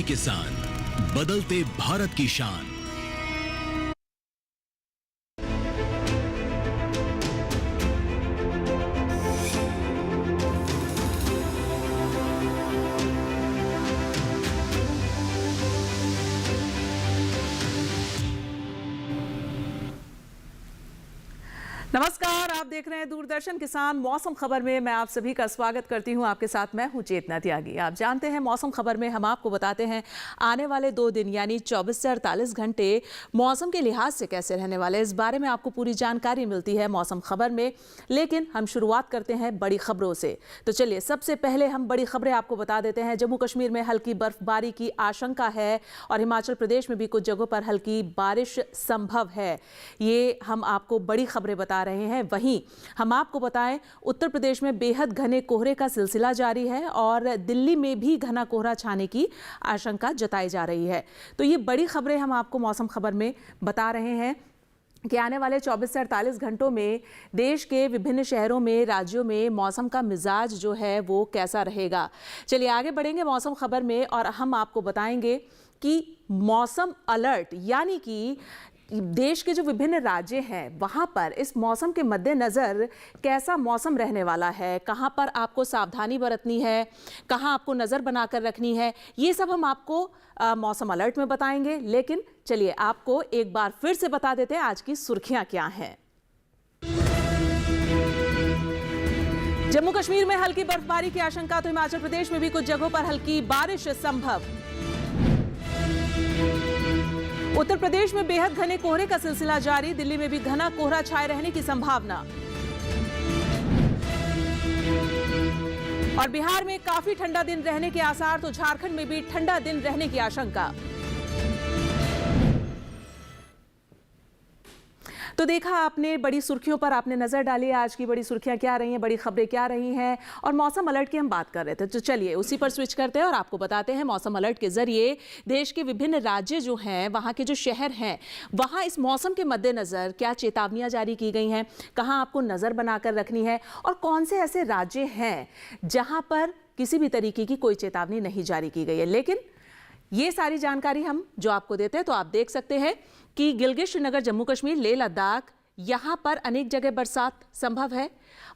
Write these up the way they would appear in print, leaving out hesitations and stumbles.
DD किसान, बदलते भारत की शान। नमस्कार, आप देख रहे हैं दूरदर्शन किसान। मौसम खबर में मैं आप सभी का स्वागत करती हूं। आपके साथ मैं हूं चेतना त्यागी। आप जानते हैं मौसम खबर में हम आपको बताते हैं आने वाले 2 दिन यानी 24 से 48 घंटे मौसम के लिहाज से कैसे रहने वाले, इस बारे में आपको पूरी जानकारी मिलती है मौसम खबर में। लेकिन हम शुरुआत करते हैं बड़ी खबरों से। तो चलिए सबसे पहले हम बड़ी खबरें आपको बता देते हैं। जम्मू कश्मीर में हल्की बर्फबारी की आशंका है और हिमाचल प्रदेश में भी कुछ जगहों पर हल्की बारिश संभव है। ये हम आपको बड़ी खबरें बता रहे हैं। वहीं हम आपको बताएं उत्तर प्रदेश में बेहद घने कोहरे का सिलसिला जारी है और दिल्ली में भी घना कोहरा छाने की आशंका जताई जा रही है। तो ये बड़ी खबरें हम आपको मौसम खबर में बता रहे हैं कि आने वाले 24 से 48 घंटों में देश के विभिन्न शहरों में, राज्यों में मौसम का मिजाज जो है वो कैसा रहेगा। चलिए आगे बढ़ेंगे मौसम खबर में और हम आपको बताएंगे कि मौसम अलर्ट यानी कि देश के जो विभिन्न राज्य हैं वहां पर इस मौसम के मद्देनजर कैसा मौसम रहने वाला है, कहां पर आपको सावधानी बरतनी है, कहां आपको नजर बनाकर रखनी है, ये सब हम आपको मौसम अलर्ट में बताएंगे। लेकिन चलिए आपको एक बार फिर से बता देते हैं आज की सुर्खियां क्या हैं। जम्मू कश्मीर में हल्की बर्फबारी की आशंका, तो हिमाचल प्रदेश में भी कुछ जगहों पर हल्की बारिश संभव। उत्तर प्रदेश में बेहद घने कोहरे का सिलसिला जारी, दिल्ली में भी घना कोहरा छाए रहने की संभावना। और बिहार में काफी ठंडा दिन रहने के आसार, तो झारखंड में भी ठंडा दिन रहने की आशंका। तो देखा आपने बड़ी सुर्खियों पर आपने नजर डाली। आज की बड़ी सुर्खियां क्या रही हैं, बड़ी खबरें क्या रही हैं और मौसम अलर्ट की हम बात कर रहे थे। तो चलिए उसी पर स्विच करते हैं और आपको बताते हैं मौसम अलर्ट के जरिए देश के विभिन्न राज्य जो हैं, वहां के जो शहर हैं, वहां इस मौसम के मद्देनजर क्या चेतावनियां जारी की गई हैं, कहां आपको नजर बनाकर रखनी है और कौन से ऐसे राज्य हैं जहां पर किसी भी तरीके की कोई चेतावनी नहीं जारी की गई है। लेकिन ये सारी जानकारी हम जो आपको देते हैं, तो आप देख सकते हैं कि गिलगित, श्रीनगर, जम्मू कश्मीर, लेह लद्दाख, यहां पर अनेक जगह बरसात संभव है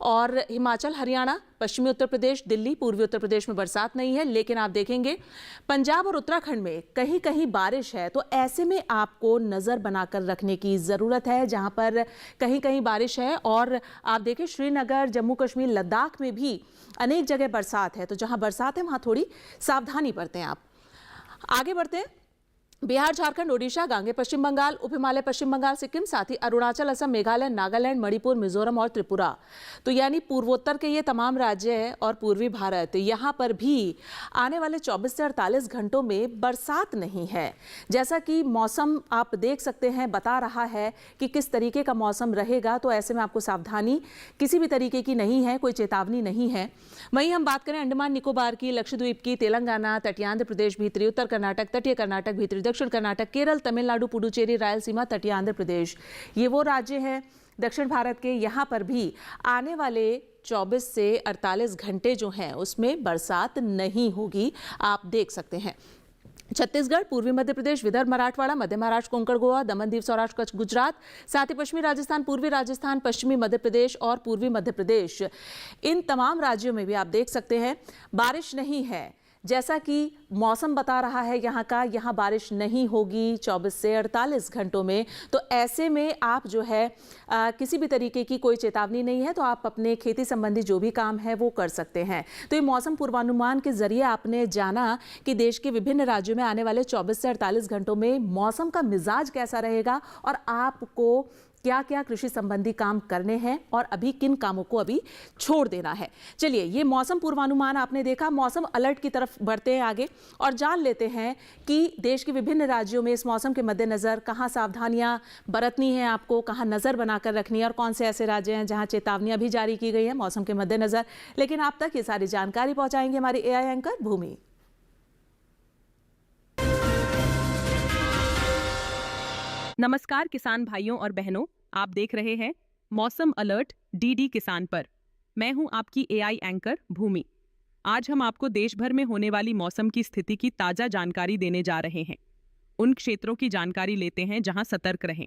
और हिमाचल, हरियाणा, पश्चिमी उत्तर प्रदेश, दिल्ली, पूर्वी उत्तर प्रदेश में बरसात नहीं है। लेकिन आप देखेंगे पंजाब और उत्तराखंड में कहीं कहीं बारिश है। तो ऐसे में आपको नजर बनाकर रखने की जरूरत है जहां पर कहीं कहीं बारिश है। और आप देखें श्रीनगर, जम्मू कश्मीर, लद्दाख में भी अनेक जगह बरसात है। तो जहां बरसात है वहां थोड़ी सावधानी बरतें आप। आगे बढ़ते हैं। बिहार, झारखंड, ओडिशा, गांगे पश्चिम बंगाल, उप हिमालय पश्चिम बंगाल, सिक्किम, साथ ही अरुणाचल, असम, मेघालय, नागालैंड, मणिपुर, मिजोरम और त्रिपुरा, तो यानी पूर्वोत्तर के ये तमाम राज्य हैं और पूर्वी भारत, यहां पर भी आने वाले 24 से 48 घंटों में बरसात नहीं है। जैसा कि मौसम आप देख सकते हैं बता रहा है कि किस तरीके का मौसम रहेगा। तो ऐसे में आपको सावधानी किसी भी तरीके की नहीं है, कोई चेतावनी नहीं है। वहीं हम बात करें अंडमान निकोबार की, लक्षद्वीप की, तेलंगाना, तटीय आंध्र प्रदेश, भीतरी उत्तर कर्नाटक, तटीय कर्नाटक, भीतरी दक्षिण कर्नाटक, केरल, तमिलनाडु, पुडुचेरी, रायलसीमा, तटीय आंध्र प्रदेश, ये वो राज्य हैं दक्षिण भारत के। यहां पर भी आने वाले 24 से 48 घंटे जो हैं उसमें बरसात नहीं होगी, आप देख सकते हैं। छत्तीसगढ़, पूर्वी मध्य प्रदेश, विदर्भ, मराठवाड़ा, मध्य महाराष्ट्र, कोंकण, गोवा, दमन, दीव, सौराष्ट्र, कच्छ, गुजरात, साथ ही पश्चिमी राजस्थान, पूर्वी राजस्थान, पश्चिमी मध्य प्रदेश और पूर्वी मध्य प्रदेश, इन तमाम राज्यों में भी आप देख सकते हैं बारिश नहीं है। जैसा कि मौसम बता रहा है यहाँ बारिश नहीं होगी 24 से 48 घंटों में। तो ऐसे में आप जो है किसी भी तरीके की कोई चेतावनी नहीं है, तो आप अपने खेती संबंधी जो भी काम है वो कर सकते हैं। तो ये मौसम पूर्वानुमान के जरिए आपने जाना कि देश के विभिन्न राज्यों में आने वाले 24 से 48 घंटों में मौसम का मिजाज कैसा रहेगा और आपको क्या क्या कृषि संबंधी काम करने हैं और अभी किन कामों को अभी छोड़ देना है। चलिए ये मौसम पूर्वानुमान आपने देखा। मौसम अलर्ट की तरफ बढ़ते हैं आगे और जान लेते हैं कि देश के विभिन्न राज्यों में इस मौसम के मद्देनजर कहां सावधानियां बरतनी है, आपको कहां नजर बनाकर रखनी है और कौन से ऐसे राज्य हैं जहां चेतावनियां भी जारी की गई है मौसम के मद्देनजर। लेकिन आप तक ये सारी जानकारी पहुंचाएंगे हमारी एआई एंकर भूमि। नमस्कार किसान भाइयों और बहनों, आप देख रहे हैं मौसम अलर्ट डीडी किसान पर। मैं हूं आपकी एआई एंकर भूमि। आज हम आपको देश भर में होने वाली मौसम की स्थिति की ताजा जानकारी देने जा रहे हैं। उन क्षेत्रों की जानकारी लेते हैं जहां सतर्क रहें।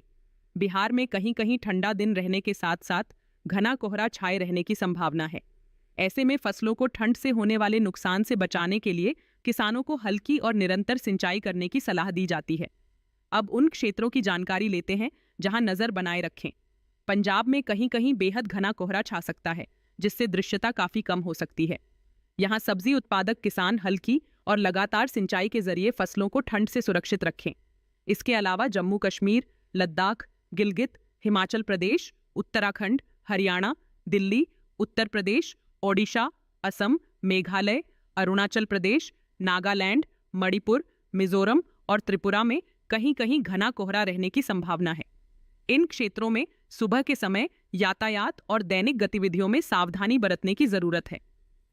बिहार में कहीं कहीं ठंडा दिन रहने के साथ साथ घना कोहरा छाए रहने की संभावना है। ऐसे में फसलों को ठंड से होने वाले नुकसान से बचाने के लिए किसानों को हल्की और निरंतर सिंचाई करने की सलाह दी जाती है। अब उन क्षेत्रों की जानकारी लेते हैं जहां नजर बनाए रखें। पंजाब में कहीं कहीं बेहद घना कोहरा छा सकता है, जिससे दृश्यता काफी कम हो सकती है। यहाँ सब्जी उत्पादक किसान हल्की और लगातार सिंचाई के जरिए फसलों को ठंड से सुरक्षित रखें। इसके अलावा जम्मू कश्मीर, लद्दाख, गिलगित, हिमाचल प्रदेश, उत्तराखंड, हरियाणा, दिल्ली, उत्तर प्रदेश, ओडिशा, असम, मेघालय, अरुणाचल प्रदेश, नागालैंड, मणिपुर, मिजोरम और त्रिपुरा में कहीं कहीं घना कोहरा रहने की संभावना है। इन क्षेत्रों में सुबह के समय यातायात और दैनिक गतिविधियों में सावधानी बरतने की जरूरत है।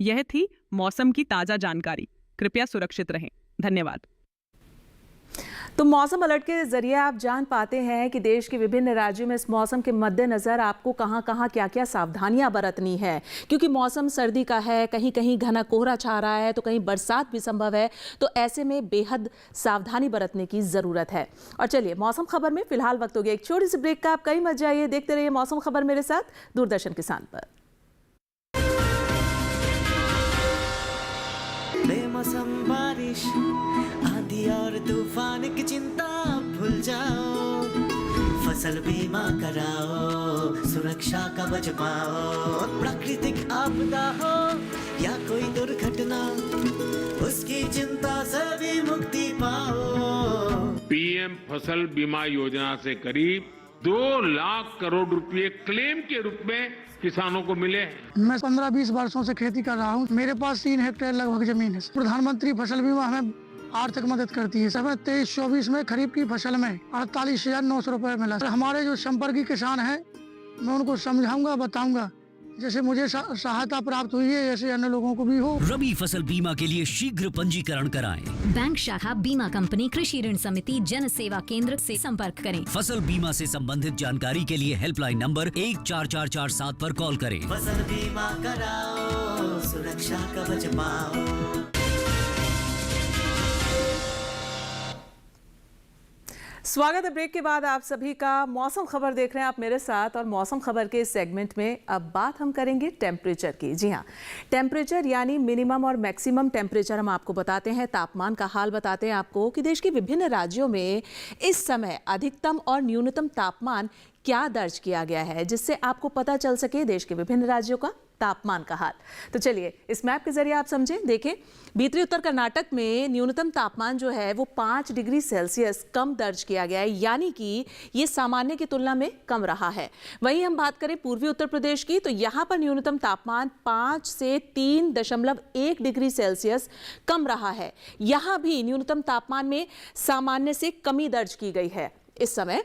यह थी मौसम की ताजा जानकारी। कृपया सुरक्षित रहें। धन्यवाद। तो मौसम अलर्ट के जरिए आप जान पाते हैं कि देश के विभिन्न राज्यों में इस मौसम के मद्देनजर आपको कहां-कहां क्या-क्या सावधानियां बरतनी है, क्योंकि मौसम सर्दी का है, कहीं कहीं घना कोहरा छा रहा है, तो कहीं बरसात भी संभव है। तो ऐसे में बेहद सावधानी बरतने की जरूरत है। और चलिए मौसम खबर में फिलहाल वक्त हो गया एक छोटी सी ब्रेक का। आप कहीं मत जाइए, देखते रहिए मौसम खबर मेरे साथ दूरदर्शन किसान पर। बेमौसम बारिश, आंधी और तूफान की चिंता भूल जाओ, फसल बीमा कराओ, सुरक्षा कवच पाओ। प्राकृतिक आपदा हो या कोई दुर्घटना, उसकी चिंता से भी मुक्ति पाओ। पीएम फसल बीमा योजना से करीब 2 लाख करोड़ रुपए क्लेम के रूप में किसानों को मिले हैं। मैं 15-20 वर्षों से खेती कर रहा हूँ। मेरे पास 3 हेक्टेयर लगभग जमीन है। प्रधानमंत्री फसल बीमा हमें आर्थिक मदद करती है। हमें 23-24 में खरीफ की फसल में 48,900 रुपए मिला। हमारे जो संपर्की किसान हैं, मैं उनको समझाऊंगा, बताऊंगा, जैसे मुझे सहायता प्राप्त हुई है ऐसे अन्य लोगों को भी हो। रबी फसल बीमा के लिए शीघ्र पंजीकरण कराएं। बैंक शाखा, बीमा कंपनी, कृषि ऋण समिति, जन सेवा केंद्र से संपर्क करें। फसल बीमा से संबंधित जानकारी के लिए हेल्पलाइन नंबर 14447 पर कॉल करें। फसल बीमा कराओ, सुरक्षा कवच पाओ। स्वागत है ब्रेक के बाद आप सभी का। मौसम खबर देख रहे हैं आप मेरे साथ, और मौसम खबर के इस सेगमेंट में अब बात हम करेंगे टेम्परेचर की। जी हाँ, टेम्परेचर यानी मिनिमम और मैक्सिमम टेम्परेचर हम आपको बताते हैं, तापमान का हाल बताते हैं आपको कि देश के विभिन्न राज्यों में इस समय अधिकतम और न्यूनतम तापमान क्या दर्ज किया गया है, जिससे आपको पता चल सके देश के विभिन्न राज्यों का तापमान का हाल। तो चलिए इस मैप के जरिए आप समझें। देखें, भीतरी उत्तर कर्नाटक में न्यूनतम तापमान जो है वो 5 डिग्री सेल्सियस कम दर्ज किया गया है, यानी कि ये सामान्य की तुलना में कम रहा है। वहीं हम बात करें पूर्वी उत्तर प्रदेश की, तो यहाँ पर न्यूनतम तापमान 5 से 3.1 डिग्री सेल्सियस कम रहा है। यहाँ भी न्यूनतम तापमान में सामान्य से कमी दर्ज की गई है इस समय।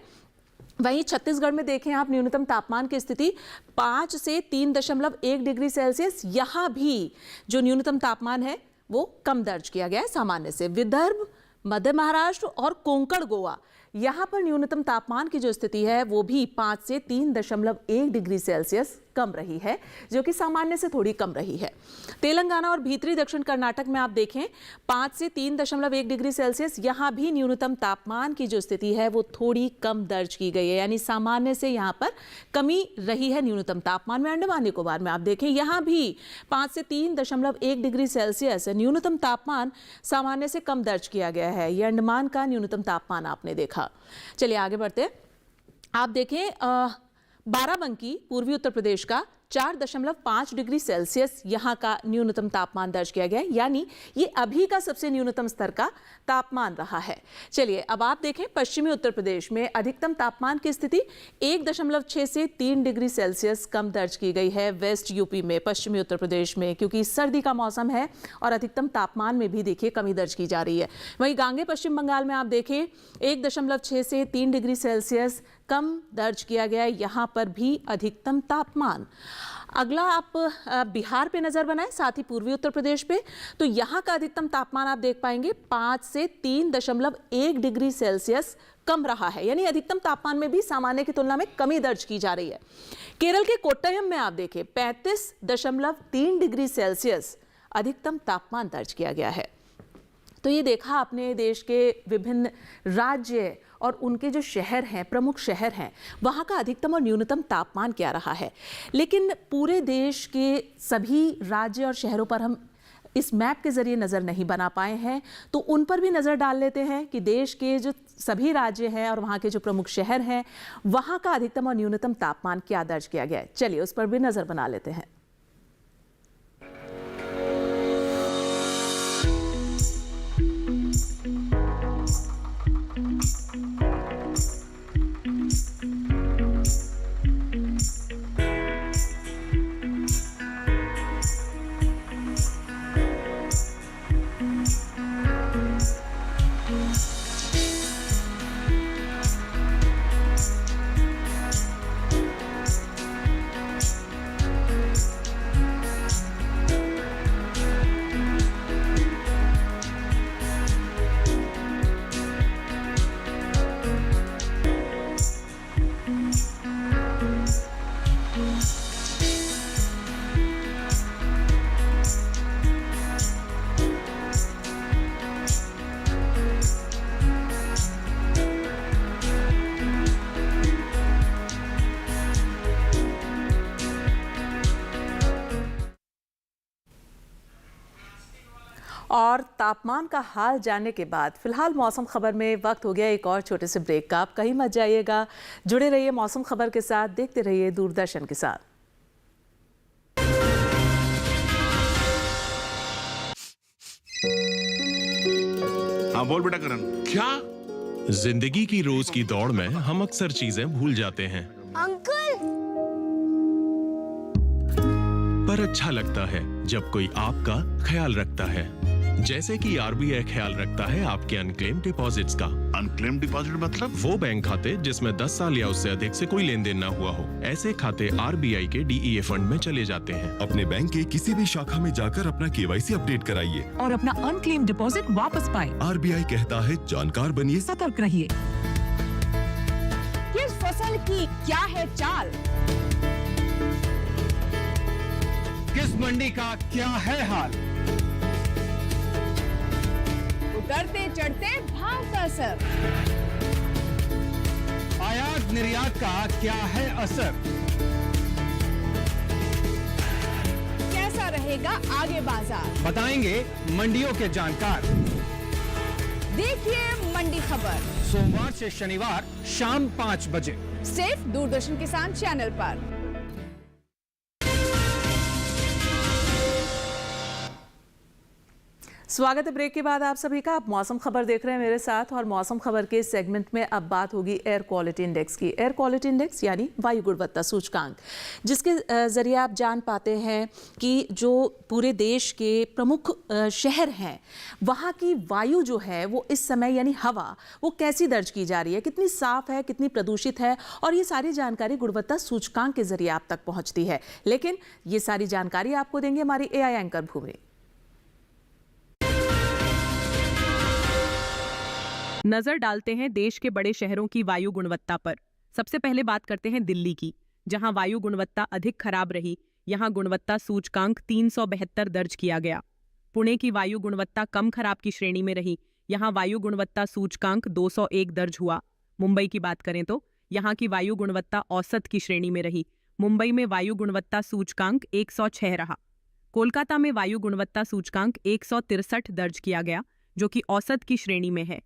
वहीं छत्तीसगढ़ में देखें आप न्यूनतम तापमान की स्थिति 5 से 3.1 डिग्री सेल्सियस, यहाँ भी जो न्यूनतम तापमान है वो कम दर्ज किया गया है सामान्य से। विदर्भ, मध्य महाराष्ट्र और कोंकण गोवा, यहाँ पर न्यूनतम तापमान की जो स्थिति है वो भी 5 से 3.1 डिग्री सेल्सियस कम रही है, जो कि सामान्य से थोड़ी कम रही है। तेलंगाना और भीतरी दक्षिण कर्नाटक में आप देखें 5 से 3.1 डिग्री सेल्सियस, यहाँ भी न्यूनतम तापमान की जो स्थिति है वो थोड़ी कम दर्ज की गई है, यानी सामान्य से यहाँ पर कमी रही है न्यूनतम तापमान में। अंडमान निकोबार में आप देखें यहाँ भी 5 से 3.1 डिग्री सेल्सियस न्यूनतम तापमान सामान्य से कम दर्ज किया गया है। ये अंडमान का न्यूनतम तापमान आपने देखा। चलिए आगे बढ़ते हैं। आप देखें बाराबंकी पूर्वी उत्तर प्रदेश का 4.5 डिग्री सेल्सियस यहाँ का न्यूनतम तापमान दर्ज किया गया है, यानी ये अभी का सबसे न्यूनतम स्तर का तापमान रहा है। चलिए अब आप देखें पश्चिमी उत्तर प्रदेश में अधिकतम तापमान की स्थिति 1.6 से 3 डिग्री सेल्सियस कम दर्ज की गई है वेस्ट यूपी में, पश्चिमी उत्तर प्रदेश में, क्योंकि सर्दी का मौसम है और अधिकतम तापमान में भी देखिए कमी दर्ज की जा रही है। वहीं गांगे पश्चिम बंगाल में आप देखें 1.6 से 3 डिग्री सेल्सियस कम दर्ज किया गया है, यहाँ पर भी अधिकतम तापमान। अगला आप बिहार पे नजर बनाएं, साथ ही पूर्वी उत्तर प्रदेश पे, तो यहाँ का अधिकतम तापमान आप देख पाएंगे 5 से 3.1 डिग्री सेल्सियस कम रहा है, यानी अधिकतम तापमान में भी सामान्य की तुलना में कमी दर्ज की जा रही है। केरल के कोट्टयम में आप देखें 35.3 डिग्री सेल्सियस अधिकतम तापमान दर्ज किया गया है। तो ये देखा आपने देश के विभिन्न राज्य और उनके जो शहर हैं, प्रमुख शहर हैं, वहाँ का अधिकतम और न्यूनतम तापमान क्या रहा है। लेकिन पूरे देश के सभी राज्य और शहरों पर हम इस मैप के जरिए नज़र नहीं बना पाए हैं, तो उन पर भी नज़र डाल लेते हैं कि देश के जो सभी राज्य हैं और वहाँ के जो प्रमुख शहर हैं, वहाँ का अधिकतम और न्यूनतम तापमान क्या दर्ज किया गया है। चलिए उस पर भी नज़र बना लेते हैं। और तापमान का हाल जानने के बाद फिलहाल मौसम खबर में वक्त हो गया एक और छोटे से ब्रेक का। आप कहीं मत जाइएगा, जुड़े रहिए मौसम खबर के साथ, देखते रहिए दूरदर्शन के साथ। हाँ बोल बेटा करण। क्या? जिंदगी की रोज की दौड़ में हम अक्सर चीजें भूल जाते हैं, अंकल। पर अच्छा लगता है जब कोई आपका ख्याल रखता है, जैसे कि आरबीआई ख्याल रखता है आपके अनक्लेम डिपॉजिट्स का। अनक्लेम डिपॉजिट मतलब? वो बैंक खाते जिसमें 10 साल या उससे अधिक से कोई लेन देन न हुआ हो, ऐसे खाते आरबीआई के डीईए फंड में चले जाते हैं। अपने बैंक के किसी भी शाखा में जाकर अपना केवाईसी अपडेट कराइए और अपना अनक्लेम डिपॉजिट वापस पाएं। आरबीआई कहता है जानकार बनिए, सतर्क रहिए। किस फसल की क्या है चाल, किस मंडी का क्या है हाल, उतरते चढ़ते भाव का असर, आयात निर्यात का क्या है असर, कैसा रहेगा आगे बाजार, बताएंगे मंडियों के जानकार। देखिए मंडी खबर सोमवार से शनिवार शाम 5 बजे सिर्फ दूरदर्शन किसान चैनल पर। स्वागत है ब्रेक के बाद आप सभी का। आप मौसम खबर देख रहे हैं मेरे साथ और मौसम खबर के सेगमेंट में अब बात होगी एयर क्वालिटी इंडेक्स की। एयर क्वालिटी इंडेक्स यानी वायु गुणवत्ता सूचकांक, जिसके ज़रिए आप जान पाते हैं कि जो पूरे देश के प्रमुख शहर हैं वहाँ की वायु जो है वो इस समय यानी हवा वो कैसी दर्ज की जा रही है, कितनी साफ है, कितनी प्रदूषित है, और ये सारी जानकारी गुणवत्ता सूचकांक के जरिए आप तक पहुँचती है। लेकिन ये सारी जानकारी आपको देंगे हमारी एआई एंकर भूमि। नजर डालते हैं देश के बड़े शहरों की वायु गुणवत्ता पर। सबसे पहले बात करते हैं दिल्ली की, जहां वायु गुणवत्ता अधिक खराब रही। यहां गुणवत्ता सूचकांक 372 दर्ज किया गया। पुणे की वायु गुणवत्ता कम खराब की श्रेणी में रही। यहां वायु गुणवत्ता सूचकांक 201 दर्ज हुआ। मुंबई की बात करें तो यहां की वायु गुणवत्ता औसत की श्रेणी में रही। मुंबई में वायु गुणवत्ता सूचकांक 106 रहा। कोलकाता में वायु गुणवत्ता सूचकांक 163 दर्ज किया गया, जो कि औसत की श्रेणी में है।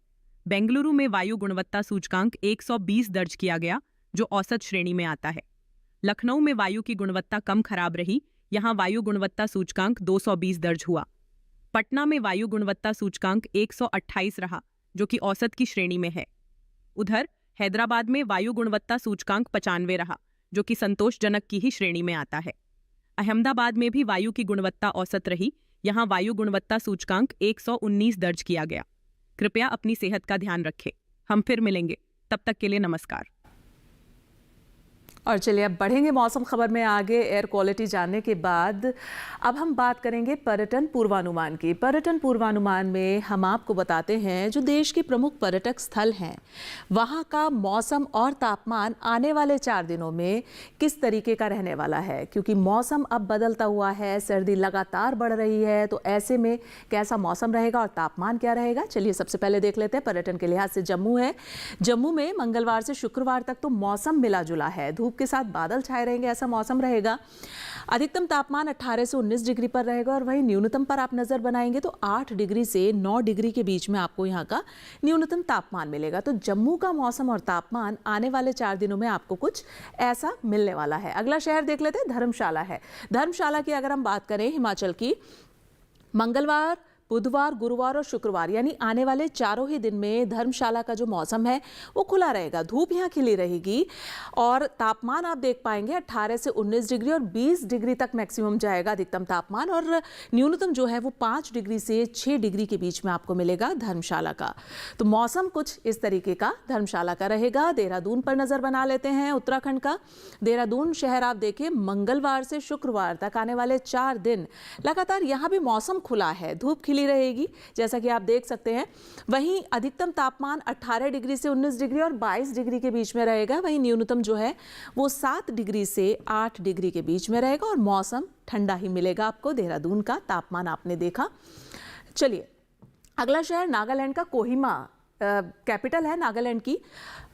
बेंगलुरु में वायु गुणवत्ता सूचकांक 120 दर्ज किया गया, जो औसत श्रेणी में आता है। लखनऊ में वायु की गुणवत्ता कम खराब रही। यहां वायु गुणवत्ता सूचकांक 220 दर्ज हुआ। पटना में वायु गुणवत्ता सूचकांक 128 रहा, जो कि औसत की श्रेणी में है। उधर हैदराबाद में वायु गुणवत्ता सूचकांक 95 रहा, जो कि संतोषजनक की ही श्रेणी में आता है। अहमदाबाद में भी वायु की गुणवत्ता औसत रही। यहां वायु गुणवत्ता सूचकांक 119 दर्ज किया गया। कृपया अपनी सेहत का ध्यान रखें। हम फिर मिलेंगे, तब तक के लिए नमस्कार। और चलिए अब बढ़ेंगे मौसम खबर में आगे। एयर क्वालिटी जानने के बाद अब हम बात करेंगे पर्यटन पूर्वानुमान की। पर्यटन पूर्वानुमान में हम आपको बताते हैं जो देश के प्रमुख पर्यटक स्थल हैं वहाँ का मौसम और तापमान आने वाले 4 दिनों में किस तरीके का रहने वाला है, क्योंकि मौसम अब बदलता हुआ है, सर्दी लगातार बढ़ रही है, तो ऐसे में कैसा मौसम रहेगा और तापमान क्या रहेगा। चलिए सबसे पहले देख लेते हैं पर्यटन के लिहाज से जम्मू है। जम्मू में मंगलवार से शुक्रवार तक तो मौसम मिला जुला है, धूप के साथ बादल छाए रहेंगे, ऐसा मौसम रहेगा। अधिकतम तापमान 18 से 19 डिग्री पर रहेगा और वहीं न्यूनतम पर आप नजर बनाएंगे तो 8 डिग्री से 9 डिग्री के बीच में आपको यहाँ का न्यूनतम तापमान मिलेगा। तो जम्मू का मौसम और तापमान आने वाले 4 दिनों में आपको कुछ ऐसा मिलने वाला है। अगला शहर देख लेते हैं, धर्मशाला है। धर्मशाला की अगर हम बात करें हिमाचल की, मंगलवार, बुधवार, गुरुवार और शुक्रवार यानी आने वाले 4 ही दिन में धर्मशाला का जो मौसम है वो खुला रहेगा, धूप यहाँ खिली रहेगी और तापमान आप देख पाएंगे 18 से 19 डिग्री और 20 डिग्री तक मैक्सिमम जाएगा अधिकतम तापमान, और न्यूनतम जो है वो 5 डिग्री से 6 डिग्री के बीच में आपको मिलेगा धर्मशाला का। तो मौसम कुछ इस तरीके का धर्मशाला का रहेगा। देहरादून पर नजर बना लेते हैं, उत्तराखंड का देहरादून शहर आप देखें, मंगलवार से शुक्रवार तक आने वाले 4 दिन लगातार यहाँ भी मौसम खुला है, धूप खिली रहेगी जैसा कि आप देख सकते हैं। वहीं अधिकतम तापमान 18 डिग्री से 19 डिग्री और 22 डिग्री के बीच में रहेगा। वहीं न्यूनतम जो है वो 7 डिग्री से 8 डिग्री के बीच में रहेगा और मौसम ठंडा ही मिलेगा आपको। देहरादून का तापमान आपने देखा। चलिए अगला शहर नागालैंड का कोहिमा, कैपिटल है नागालैंड की।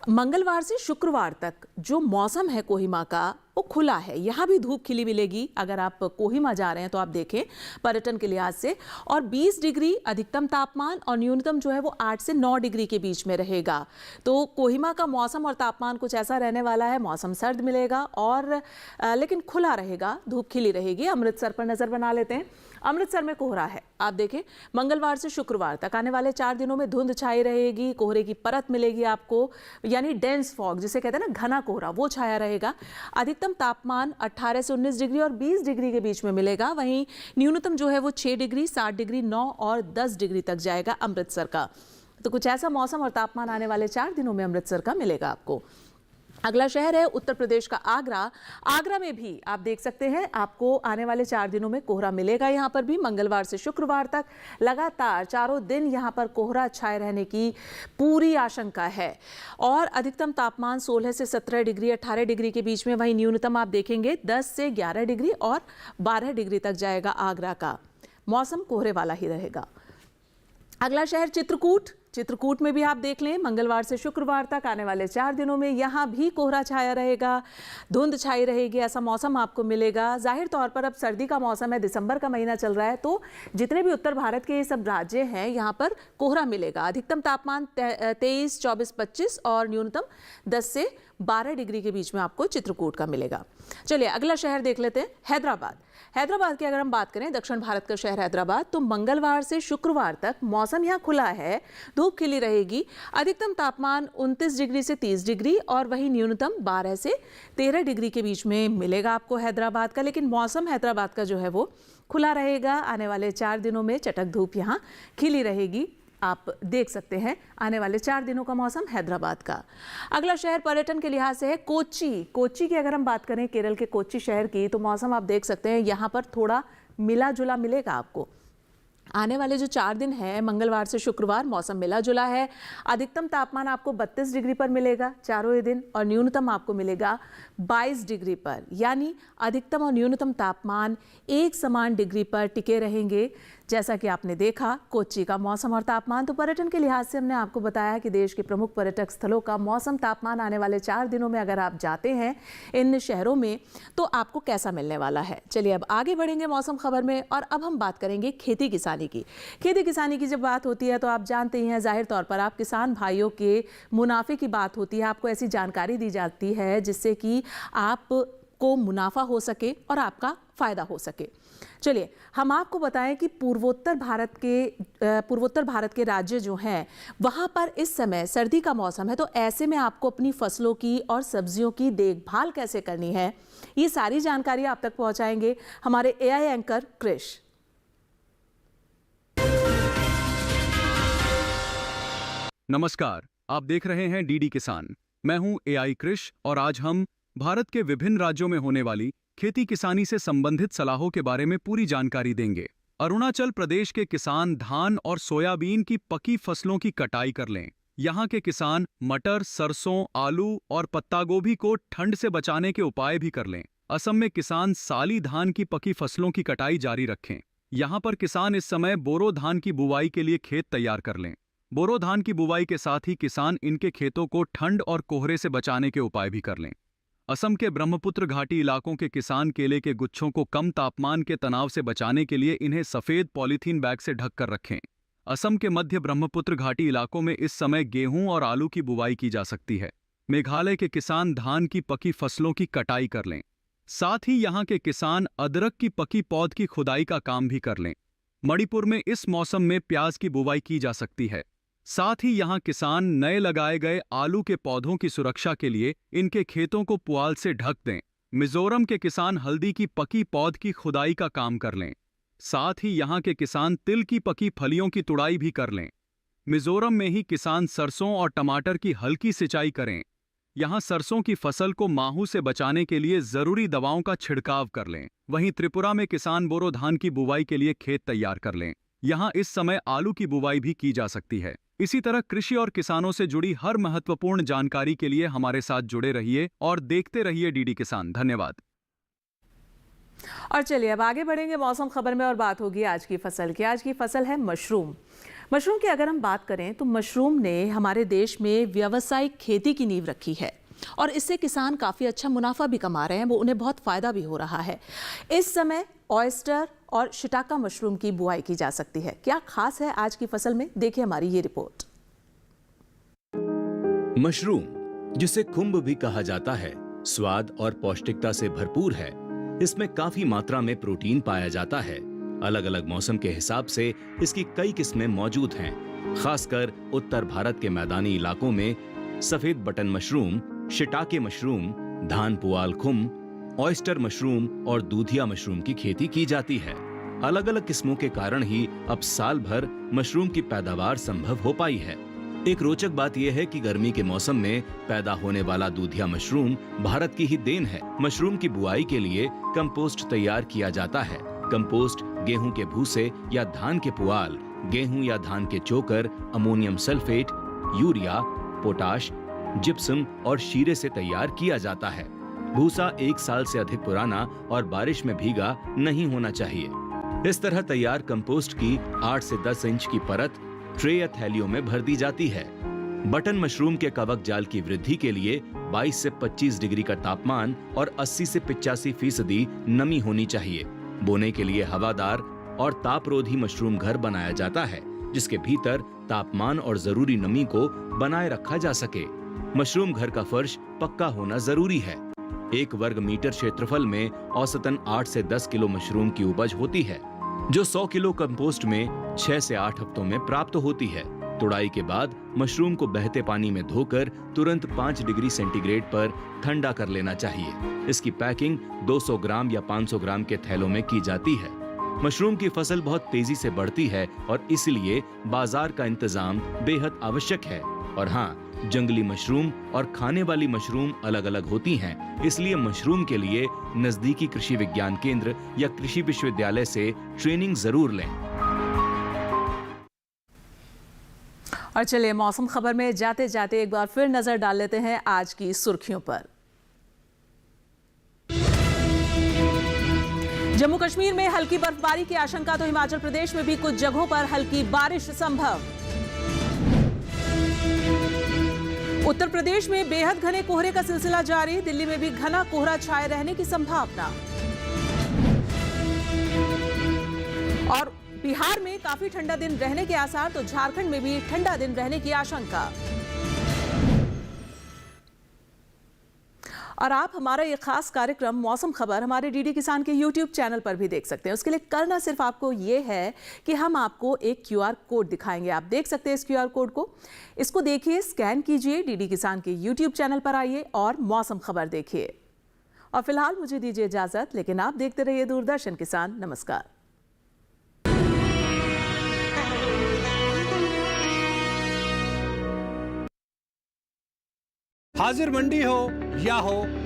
मंगलवार से शुक्रवार तक जो मौसम है कोहिमा का वो खुला है, यहाँ भी धूप खिली मिलेगी। अगर आप कोहिमा जा रहे हैं तो आप देखें पर्यटन के लिहाज से, और 20 डिग्री अधिकतम तापमान और न्यूनतम जो है वो 8 से 9 डिग्री के बीच में रहेगा। तो कोहिमा का मौसम और तापमान कुछ ऐसा रहने वाला है, मौसम सर्द मिलेगा और लेकिन खुला रहेगा, धूप खिली रहेगी। अमृतसर पर नजर बना लेते हैं। अमृतसर में कोहरा है, आप देखें मंगलवार से शुक्रवार तक आने वाले 4 दिनों में धुंध छाई रहेगी, कोहरे की परत मिलेगी आपको, यानी डेंस फॉग जिसे कहते हैं ना, घना कोहरा, वो छाया रहेगा। अधिकतम तापमान 18 से 19 डिग्री और 20 डिग्री के बीच में मिलेगा। वहीं न्यूनतम जो है वो 6 डिग्री, 7 डिग्री, 9 और 10 डिग्री तक जाएगा अमृतसर का। तो कुछ ऐसा मौसम और तापमान आने वाले 4 दिनों में अमृतसर का मिलेगा आपको। अगला शहर है उत्तर प्रदेश का आगरा। आगरा में भी आप देख सकते हैं आपको आने वाले 4 दिनों में कोहरा मिलेगा। यहाँ पर भी मंगलवार से शुक्रवार तक लगातार 4 दिन यहाँ पर कोहरा छाए रहने की पूरी आशंका है और अधिकतम तापमान 16 से 17 डिग्री, 18 डिग्री के बीच में। वहीं न्यूनतम आप देखेंगे 10 से 11 डिग्री और 12 डिग्री तक जाएगा आगरा का। मौसम कोहरे वाला ही रहेगा। अगला शहर चित्रकूट। चित्रकूट में भी आप देख लें मंगलवार से शुक्रवार तक आने वाले 4 दिनों में यहाँ भी कोहरा छाया रहेगा, धुंध छाई रहेगी, ऐसा मौसम आपको मिलेगा। जाहिर तौर पर अब सर्दी का मौसम है, दिसंबर का महीना चल रहा है, तो जितने भी उत्तर भारत के ये सब राज्य हैं यहाँ पर कोहरा मिलेगा। अधिकतम तापमान 23, 24, 25 और न्यूनतम 10 से 12 डिग्री के बीच में आपको चित्रकूट का मिलेगा। चलिए अगला शहर देख लेते हैं, हैदराबाद। हैदराबाद की अगर हम बात करें, दक्षिण भारत का शहर हैदराबाद, तो मंगलवार से शुक्रवार तक मौसम यहाँ खुला है, धूप खिली रहेगी। अधिकतम तापमान 29 डिग्री से 30 डिग्री और वहीं न्यूनतम 12 से 13 डिग्री के बीच में मिलेगा आपको हैदराबाद का। लेकिन मौसम हैदराबाद का जो है वो खुला रहेगा। आने वाले 4 दिनों में चटक धूप यहाँ खिली रहेगी। आप देख सकते हैं आने वाले 4 दिनों का मौसम हैदराबाद का। अगला शहर पर्यटन के लिहाज से है कोच्चि। कोच्चि की अगर हम बात करें, केरल के कोच्चि शहर की, तो मौसम आप देख सकते हैं यहाँ पर थोड़ा मिला जुला मिलेगा आपको। आने वाले जो 4 दिन है मंगलवार से शुक्रवार मौसम मिला जुला है। अधिकतम तापमान आपको 32 डिग्री पर मिलेगा चारों ही दिन और न्यूनतम आपको मिलेगा 22 डिग्री पर, यानी अधिकतम और न्यूनतम तापमान एक समान डिग्री पर टिके रहेंगे। जैसा कि आपने देखा कोच्चि का मौसम और तापमान, तो पर्यटन के लिहाज से हमने आपको बताया कि देश के प्रमुख पर्यटक स्थलों का मौसम तापमान आने वाले 4 दिनों में अगर आप जाते हैं इन शहरों में तो आपको कैसा मिलने वाला है। चलिए अब आगे बढ़ेंगे मौसम खबर में और अब हम बात करेंगे खेती किसानी की। खेती किसानी की जब बात होती है तो आप जानते ही हैं, जाहिर तौर पर आप किसान भाइयों के मुनाफे की बात होती है, आपको ऐसी जानकारी दी जाती है जिससे कि आपको मुनाफा हो सके और आपका फायदा हो सके। चलिए हम आपको बताएं कि पूर्वोत्तर भारत के राज्य जो हैं वहाँ पर इस समय सर्दी का मौसम है, तो ऐसे में आपको अपनी फसलों की और सब्जियों की देखभाल कैसे करनी है, ये सारी जानकारी आप तक पहुँचाएंगे हमारे AI एंकर कृष। नमस्कार, आप देख रहे हैं DD किसान। मैं हूं AI कृष और आज हम भारत के विभिन्न राज्यों में होने वाली खेती किसानी से संबंधित सलाहों के बारे में पूरी जानकारी देंगे। अरुणाचल प्रदेश के किसान धान और सोयाबीन की पकी फसलों की कटाई कर लें। यहाँ के किसान मटर, सरसों, आलू और पत्ता गोभी को ठंड से बचाने के उपाय भी कर लें। असम में किसान साली धान की पकी फसलों की कटाई जारी रखें। यहाँ पर किसान इस समय बोरो धान की बुवाई के लिए खेत तैयार कर लें। बोरो धान की बुवाई के साथ ही किसान इनके खेतों को ठंड और कोहरे से बचाने के उपाय भी कर लें। असम के ब्रह्मपुत्र घाटी इलाकों के किसान केले के गुच्छों को कम तापमान के तनाव से बचाने के लिए इन्हें सफेद पॉलीथीन बैग से ढक कर रखें। असम के मध्य ब्रह्मपुत्र घाटी इलाकों में इस समय गेहूं और आलू की बुवाई की जा सकती है। मेघालय के किसान धान की पकी फसलों की कटाई कर लें। साथ ही यहाँ के किसान अदरक की पकी पौध की खुदाई का काम भी कर लें। मणिपुर में इस मौसम में प्याज की बुवाई की जा सकती है। साथ ही यहाँ किसान नए लगाए गए आलू के पौधों की सुरक्षा के लिए इनके खेतों को पुआल से ढक दें। मिजोरम के किसान हल्दी की पकी पौध की खुदाई का काम कर लें। साथ ही यहाँ के किसान तिल की पकी फलियों की तुड़ाई भी कर लें। मिजोरम में ही किसान सरसों और टमाटर की हल्की सिंचाई करें। यहाँ सरसों की फसल को माहू से बचाने के लिए जरूरी दवाओं का छिड़काव कर लें। वहीं त्रिपुरा में किसान बोरो धान की बुवाई के लिए खेत तैयार कर लें। यहाँ इस समय आलू की बुवाई भी की जा सकती है। इसी तरह कृषि और किसानों से जुड़ी हर महत्वपूर्ण जानकारी के लिए हमारे साथ जुड़े रहिए और देखते रहिए डीडी किसान। धन्यवाद। और चलिए अब आगे बढ़ेंगे मौसम खबर में और बात होगी आज की फसल की। आज की फसल है मशरूम। मशरूम की अगर हम बात करें तो मशरूम ने हमारे देश में व्यावसायिक खेती की नींव रखी है और इससे किसान काफ़ी अच्छा मुनाफा भी कमा रहे हैं, वो उन्हें बहुत फ़ायदा भी हो रहा है। इस समय ऑयस्टर और शिटाका मशरूम की बुआई की जा सकती है। क्या खास है आज की फसल में, देखिए हमारी ये रिपोर्ट। मशरूम, जिसे खुम्ब भी कहा जाता है, स्वाद और पौष्टिकता से भरपूर है। इसमें काफी मात्रा में प्रोटीन पाया जाता है। अलग अलग मौसम के हिसाब से इसकी कई किस्में मौजूद हैं। खासकर उत्तर भारत के मैदानी इलाकों में सफेद बटन मशरूम, शिटाके मशरूम, धान पुआल खुम्ब, ऑयस्टर मशरूम और दूधिया मशरूम की खेती की जाती है। अलग अलग किस्मों के कारण ही अब साल भर मशरूम की पैदावार संभव हो पाई है। एक रोचक बात यह है कि गर्मी के मौसम में पैदा होने वाला दूधिया मशरूम भारत की ही देन है। मशरूम की बुआई के लिए कंपोस्ट तैयार किया जाता है। कंपोस्ट गेहूं के भूसे या धान के पुआल, गेहूं या धान के चोकर, ammonium sulphate, urea, potash, gypsum और शीरे से तैयार किया जाता है। भूसा 1 साल से अधिक पुराना और बारिश में भीगा नहीं होना चाहिए। इस तरह तैयार कंपोस्ट की 8 से 10 इंच की परत ट्रे या थैलियों में भर दी जाती है। बटन मशरूम के कवक जाल की वृद्धि के लिए 22 से 25 डिग्री का तापमान और 80 से 85% नमी होनी चाहिए। बोने के लिए हवादार और तापरोधी मशरूम घर बनाया जाता है, जिसके भीतर तापमान और जरूरी नमी को बनाए रखा जा सके। मशरूम घर का फर्श पक्का होना जरूरी है। 1 वर्ग मीटर क्षेत्रफल में औसतन 8 से 10 किलो मशरूम की उपज होती है, जो 100 किलो कंपोस्ट में 6 से 8 हफ्तों में प्राप्त होती है। तुड़ाई के बाद मशरूम को बहते पानी में धोकर तुरंत 5 डिग्री सेंटीग्रेड पर ठंडा कर लेना चाहिए। इसकी पैकिंग 200 ग्राम या 500 ग्राम के थैलों में की जाती है। मशरूम की फसल बहुत तेजी से बढ़ती है और इसलिए बाजार का इंतजाम बेहद आवश्यक है। और हाँ, जंगली मशरूम और खाने वाली मशरूम अलग अलग होती हैं, इसलिए मशरूम के लिए नजदीकी कृषि विज्ञान केंद्र या कृषि विश्वविद्यालय से ट्रेनिंग जरूर लें। और चलिए मौसम खबर में जाते जाते एक बार फिर नजर डाल लेते हैं आज की सुर्खियों पर। जम्मू कश्मीर में हल्की बर्फबारी की आशंका, तो हिमाचल प्रदेश में भी कुछ जगहों पर हल्की बारिश संभव। उत्तर प्रदेश में बेहद घने कोहरे का सिलसिला जारी, दिल्ली में भी घना कोहरा छाए रहने की संभावना। और बिहार में काफी ठंडा दिन रहने के आसार, तो झारखंड में भी ठंडा दिन रहने की आशंका। और आप हमारा ये खास कार्यक्रम मौसम खबर हमारे डीडी किसान के YouTube चैनल पर भी देख सकते हैं। उसके लिए करना सिर्फ आपको ये है कि हम आपको एक QR कोड दिखाएंगे। आप देख सकते हैं इस QR कोड को, इसको देखिए, स्कैन कीजिए, डीडी किसान के YouTube चैनल पर आइए और मौसम खबर देखिए। और फिलहाल मुझे दीजिए इजाजत, लेकिन आप देखते रहिए दूरदर्शन किसान। नमस्कार। हाजिर मंडी हो या हो